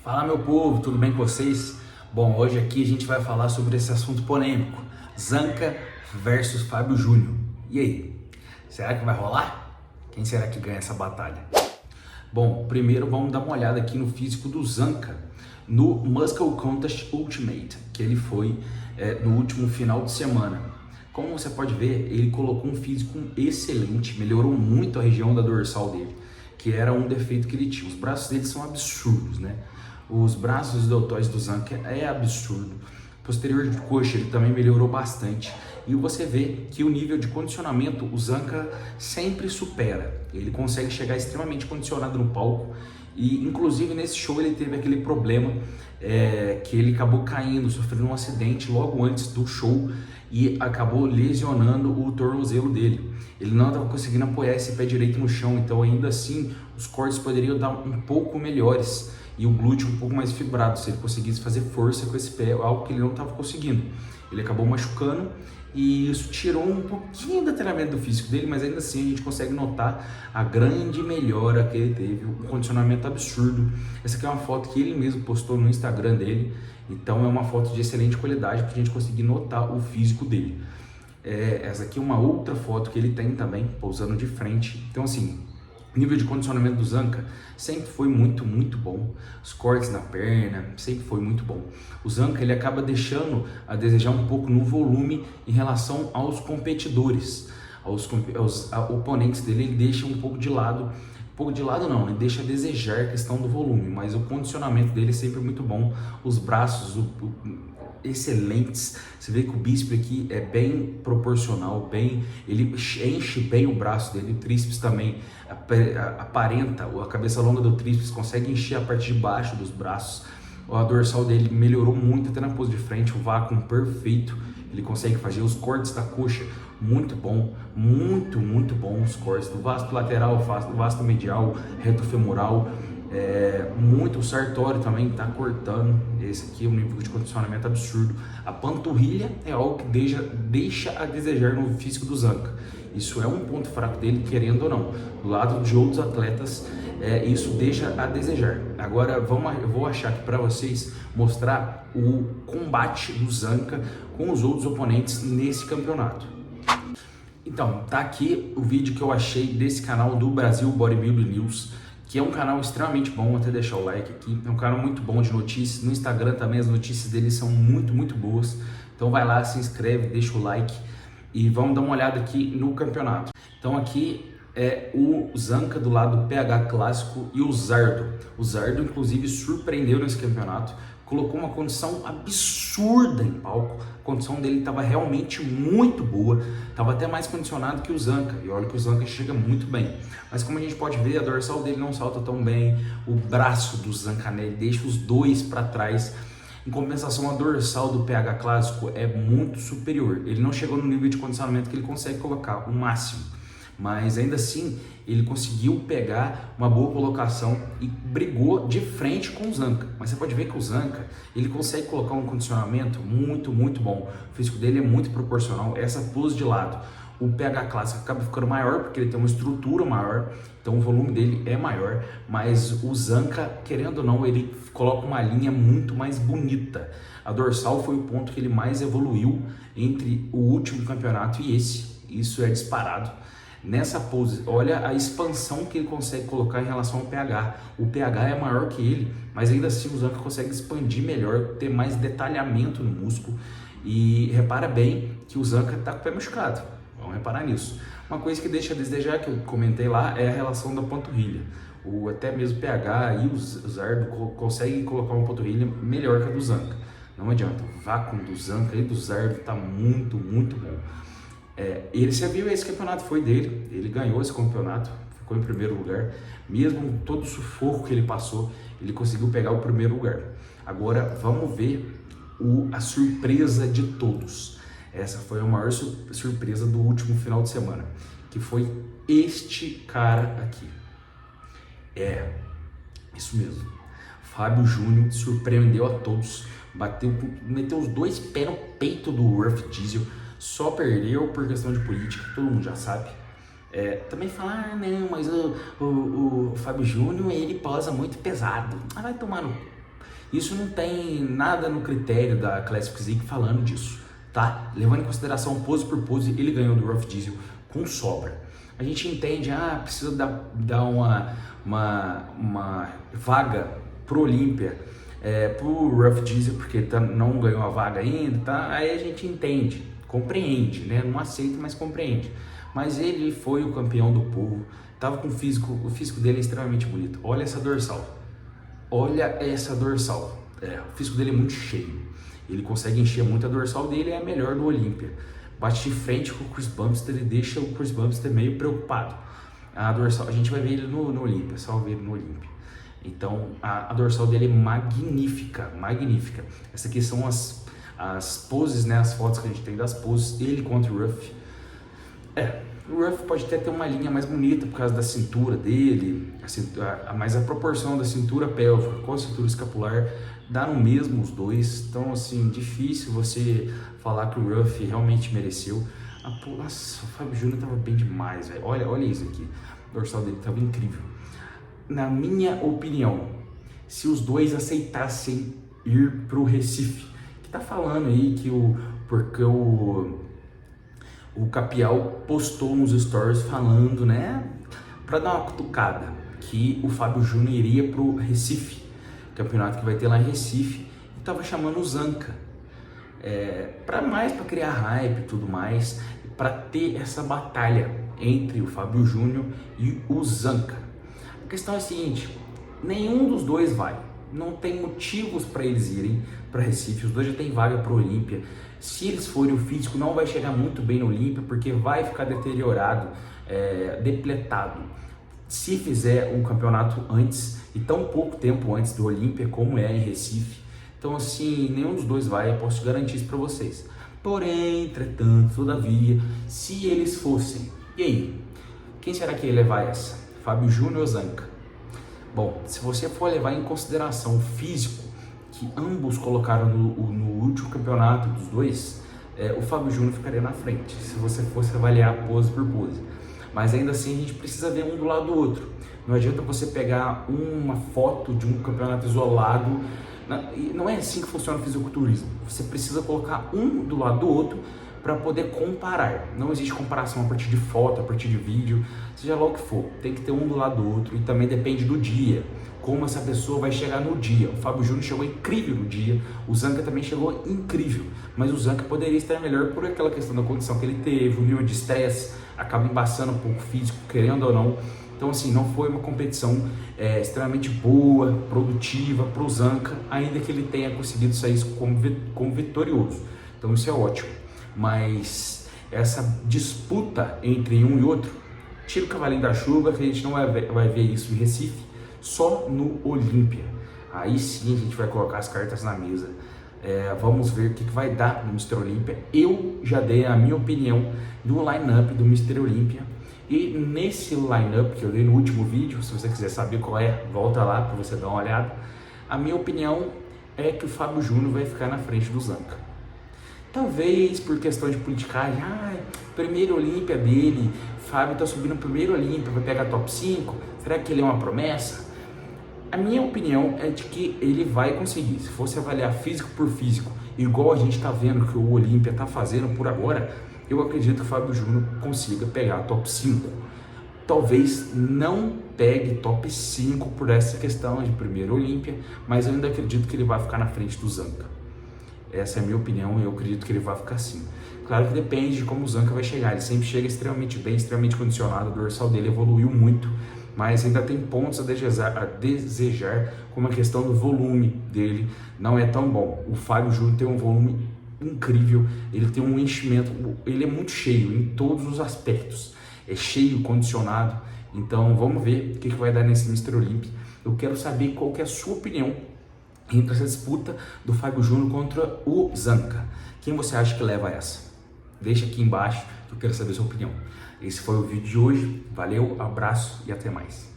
Fala, meu povo, tudo bem com vocês? Bom, hoje aqui a gente vai falar sobre esse assunto polêmico, Zanca versus Fábio Júnior. E aí, será que vai rolar? Quem será que ganha essa batalha? Bom, primeiro vamos dar uma olhada aqui no físico do Zanca, no Muscle Contest Ultimate, que ele foi no último final de semana. Como você pode ver, ele colocou um físico excelente, melhorou muito a região da dorsal dele, que era um defeito que ele tinha. Os braços dele são absurdos, né? Os braços e deltóides do Zanca é absurdo. Posterior de coxa ele também melhorou bastante. E você vê que o nível de condicionamento o Zanca sempre supera. Ele consegue chegar extremamente condicionado no palco. E inclusive nesse show ele teve aquele problema que ele acabou caindo, sofrendo um acidente logo antes do show e acabou lesionando o tornozelo dele. Ele não estava conseguindo apoiar esse pé direito no chão, então ainda assim os cortes poderiam dar um pouco melhores e o glúteo um pouco mais fibrado, se ele conseguisse fazer força com esse pé, algo que ele não estava conseguindo. Ele acabou machucando e isso tirou um pouquinho do treinamento do físico dele, mas ainda assim a gente consegue notar a grande melhora que ele teve, um condicionamento absurdo. Essa aqui é uma foto que ele mesmo postou no Instagram dele, então é uma foto de excelente qualidade para a gente conseguir notar o físico dele. Essa aqui é uma outra foto que ele tem também, pousando de frente. Então assim, o nível de condicionamento do Zanca sempre foi muito bom. Os cortes na perna sempre foi muito bom. O Zanca ele acaba deixando a desejar um pouco no volume em relação aos competidores, aos oponentes dele. Ele deixa um pouco de lado não, ele deixa a desejar a questão do volume, mas o condicionamento dele é sempre muito bom. Os braços excelentes, você vê que o bíceps aqui é bem proporcional, ele enche bem o braço dele, o tríceps também aparenta, a cabeça longa do tríceps consegue encher a parte de baixo dos braços. A dorsal dele melhorou muito até na pose de frente, o vácuo perfeito, ele consegue fazer os cortes da coxa muito bom, muito bom os cortes do vasto lateral, do vasto medial, reto femoral, muito. O sartório também está cortando. Esse aqui é um nível de condicionamento absurdo. A panturrilha é algo que deixa a desejar no físico do Zanca. Isso é um ponto fraco dele, querendo ou não. Do lado de outros atletas, isso deixa a desejar. Agora eu vou achar aqui para vocês mostrar o combate do Zanca com os outros oponentes nesse campeonato. Então, tá aqui o vídeo que eu achei desse canal do Brasil Bodybuilding News, que é um canal extremamente bom, vou até deixar o like aqui, é um canal muito bom de notícias. No Instagram também as notícias deles são muito boas, então vai lá, se inscreve, deixa o like e vamos dar uma olhada aqui no campeonato. Então aqui é o Zanca do lado do PH Clássico e o Zardo. O Zardo inclusive surpreendeu nesse campeonato, colocou uma condição absurda em palco, a condição dele estava realmente muito boa, estava até mais condicionado que o Zanca, e olha que o Zanca chega muito bem, mas como a gente pode ver, a dorsal dele não salta tão bem, o braço do Zanca ele deixa os dois para trás. Em compensação, a dorsal do PH Clássico é muito superior, ele não chegou no nível de condicionamento que ele consegue colocar, o máximo, mas ainda assim ele conseguiu pegar uma boa colocação e brigou de frente com o Zanca. Mas você pode ver que o Zanca ele consegue colocar um condicionamento muito bom. O físico dele é muito proporcional, essa pose de lado. O PH Clássico acaba ficando maior porque ele tem uma estrutura maior, então o volume dele é maior, mas o Zanca, querendo ou não, ele coloca uma linha muito mais bonita. A dorsal foi o ponto que ele mais evoluiu entre o último campeonato e esse, isso é disparado. Nessa pose, olha a expansão que ele consegue colocar em relação ao PH. O PH é maior que ele, mas ainda assim o Zanca consegue expandir melhor, ter mais detalhamento no músculo. E repara bem que o Zanca está com o pé machucado. Vamos reparar nisso. Uma coisa que deixa a desejar, que eu comentei lá, é a relação da panturrilha. Até mesmo o PH e o Zardo conseguem colocar uma panturrilha melhor que a do Zanca. Não adianta, o vácuo do Zanca e do Zardo está muito bom. Você viu, esse campeonato foi dele, ele ganhou esse campeonato, ficou em primeiro lugar, mesmo todo o sufoco que ele passou, ele conseguiu pegar o primeiro lugar. Agora vamos ver a surpresa de todos. Essa foi a maior surpresa do último final de semana, que foi este cara aqui. Isso mesmo, Fábio Júnior surpreendeu a todos, meteu os dois pés no peito do Rough Diesel. Só perdeu por questão de política, todo mundo já sabe. Também falar, não, mas o Fábio Júnior, ele posa muito pesado. Vai tomar no Isso não tem nada no critério da Classic Physique falando disso, tá? Levando em consideração pose por pose, ele ganhou do Rough Diesel com sobra. A gente entende, precisa dar uma vaga pro Olímpia, pro Rough Diesel, porque não ganhou a vaga ainda, tá? Aí a gente entende, compreende, né? Não aceita, mas compreende. Mas ele foi o campeão do povo, tava com o físico dele é extremamente bonito. Olha essa dorsal. Olha essa dorsal, o físico dele é muito cheio, ele consegue encher muito a dorsal dele, é a melhor do Olímpia. Bate de frente com o Chris Bumstead e deixa o Chris Bumstead meio preocupado. A dorsal, a gente vai ver ele no Olímpia, só ver ele no Olímpia. Então a dorsal dele é magnífica, magnífica. Essas aqui são as poses, né, as fotos que a gente tem das poses, ele contra o Rough. O Rough pode até ter uma linha mais bonita por causa da cintura dele, mas a proporção da cintura pélvica com a cintura escapular dá no mesmo os dois. Então, assim, difícil você falar que o Rough realmente mereceu. Nossa, o Fábio Júnior tava bem demais, velho. Olha isso aqui, o dorsal dele tava incrível. Na minha opinião, se os dois aceitassem ir pro Recife, que tá falando aí que porque o Capial postou nos stories falando, né, para dar uma cutucada, que o Fábio Júnior iria pro Recife, campeonato que vai ter lá em Recife, e tava chamando o Zanca, para criar hype e tudo mais, para ter essa batalha entre o Fábio Júnior e o Zanca. A questão é a seguinte, nenhum dos dois vai, não tem motivos para eles irem para Recife, os dois já tem vaga para o Olímpia. Se eles forem, o físico não vai chegar muito bem no Olímpia, porque vai ficar deteriorado, depletado. Se fizer um campeonato antes, e tão pouco tempo antes do Olímpia, como é em Recife, então assim, nenhum dos dois vai, eu posso garantir isso para vocês. Porém, entretanto, todavia, se eles fossem, e aí? Quem será que ia levar essa? Fábio Júnior ou Zanca? Bom, se você for levar em consideração o físico que ambos colocaram no último campeonato dos dois, o Fábio Júnior ficaria na frente, se você fosse avaliar pose por pose. Mas ainda assim a gente precisa ver um do lado do outro. Não adianta você pegar uma foto de um campeonato isolado, não é assim que funciona o fisiculturismo. Você precisa colocar um do lado do outro para poder comparar. Não existe comparação a partir de foto, a partir de vídeo, seja lá o que for. Tem que ter um do lado do outro e também depende do dia, como essa pessoa vai chegar no dia. O Fábio Júnior chegou incrível no dia, o Zanca também chegou incrível, mas o Zanca poderia estar melhor por aquela questão da condição que ele teve, o nível de estresse acaba embaçando um pouco o físico, querendo ou não. Então assim, não foi uma competição extremamente boa, produtiva para o Zanca, ainda que ele tenha conseguido sair como vitorioso. Então isso é ótimo. Mas essa disputa entre um e outro, tira o cavalinho da chuva, que a gente não vai ver isso em Recife, só no Olímpia. Aí sim a gente vai colocar as cartas na mesa. Vamos ver o que vai dar no Mr. Olímpia. Eu já dei a minha opinião do line-up do Mr. Olímpia. E nesse line-up que eu dei no último vídeo, se você quiser saber qual é, volta lá para você dar uma olhada. A minha opinião é que o Fábio Júnior vai ficar na frente do Zanca. Talvez por questão de politicagem, primeiro Olímpia dele, Fábio tá subindo o primeiro Olímpia, vai pegar top 5, será que ele é uma promessa? A minha opinião é de que ele vai conseguir. Se fosse avaliar físico por físico, igual a gente tá vendo que o Olímpia tá fazendo por agora, eu acredito que o Fábio Júnior consiga pegar top 5. Talvez não pegue top 5 por essa questão de primeiro Olímpia, mas eu ainda acredito que ele vai ficar na frente do Zanca. Essa é a minha opinião e eu acredito que ele vai ficar assim. Claro que depende de como o Zanca vai chegar. Ele sempre chega extremamente bem, extremamente condicionado. O dorsal dele evoluiu muito, mas ainda tem pontos a desejar, como a questão do volume dele não é tão bom. O Fábio Júnior tem um volume incrível, ele tem um enchimento, ele é muito cheio em todos os aspectos. É cheio, condicionado. Então vamos ver o que vai dar nesse Mr. Olímpia. Eu quero saber qual que é a sua opinião entre essa disputa do Fábio Júnior contra o Zanca. Quem você acha que leva essa? Deixa aqui embaixo que eu quero saber a sua opinião. Esse foi o vídeo de hoje. Valeu, abraço e até mais.